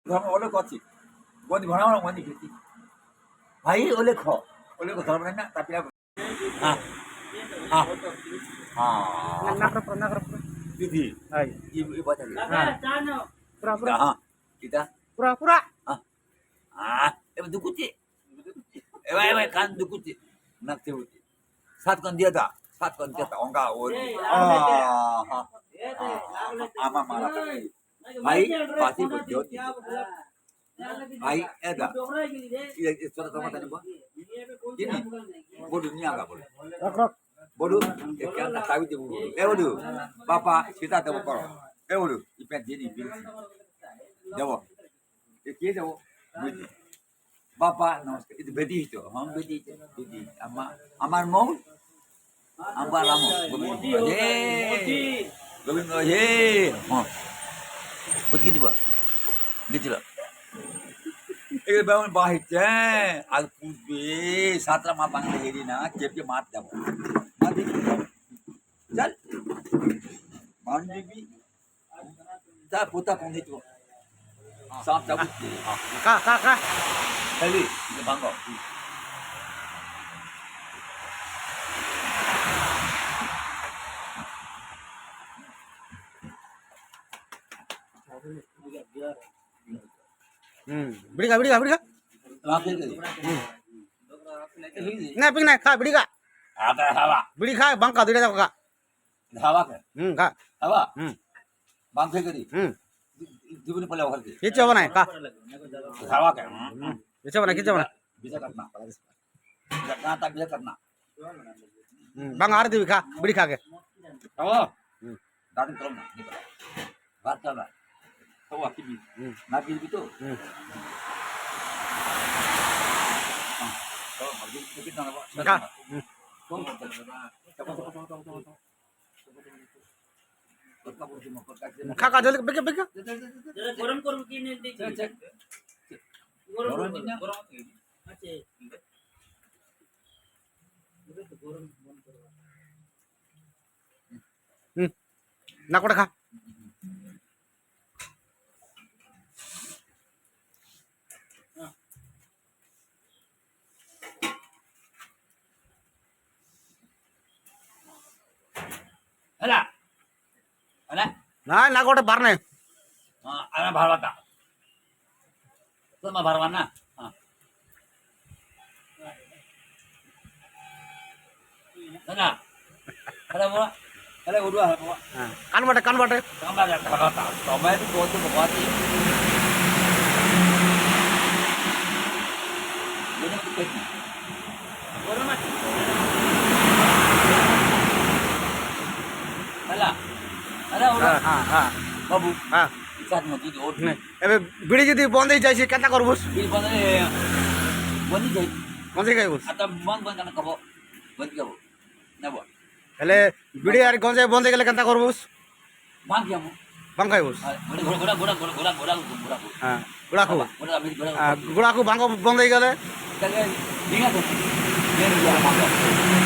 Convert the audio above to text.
ধর্ম ওলে কছি গদি ভরা ভরা গদি খেতি ভাই ওলে ধর্ম না তাপিরা হ্যাঁ হ্যাঁ হ্যাঁ Nakro. দিদি Ay. ibu baca gitu Pura-pura. ha kita Pura-pura. dukuti kan dukuti nak teruti saat kan dia dah enggak ama malah भाई बाती बजो भाई एदा ये सुara sama tadi gua ini bodoh ini agak boleh Rok. bodoh ya kan tak tahu tu bodoh bapak kita tahu kor bodoh ipet jadi bil jawab ये jawab bapak itu bedi itu bedi amar mau ambar lamu gobindo ye begitu pak gitu loh एक बार बाहर जाए आज पूछ भी सातरा माँ बांगले हेरी ना जेब के मार दबो मार चल मांझी भी ता पोता कौन तो सांप चाबुक Ka. चली ये बांगो Bidi ka. आखिर के Nah, ping na ka bidi ka. आता हवा Bidi ka bangka duda ta ka. हवा के Ka. हवा बांग फेंक दी Hmm. जीवन पले होकर के Kicho bana ka. हवा के Kicho bana. bisa करना जगह तक bisa करना Bang ar dibi ka. Bidi ka ke. हवा दादी करो ना बात चल रहा तो आखिर भी ना भी तो Ka. Ka jolly bega. গরম করব কি নে দেখি গরম না গরম আছে গরম বন্ধ করব Na ko ka. हला हला Na ko bar na. ana bharwata sama bharwana hana hala udua hala Kan bata. sama ya bharwata sama itu botu bhagwati ini kita গরম আছে hala udua Ha. babu Ha. saat mau tidur এবে বিড়ি যদি বন্ধ হয়ে যাইছে কেনটা করবস bil bana bani jai বন্ধ খাইবস atau bang bang kana kabo bani kabo nabo হেলে বিড়ি আর গঞ্জে বন্ধ গেলে কেনটা করবস bang kamu বাং খাইবস gula হ্যাঁ গুড়াকু ambil gula গুড়াকু বাং বন্ধ হয়ে গেলে Kaya, ingat tuh. Biar dia makan.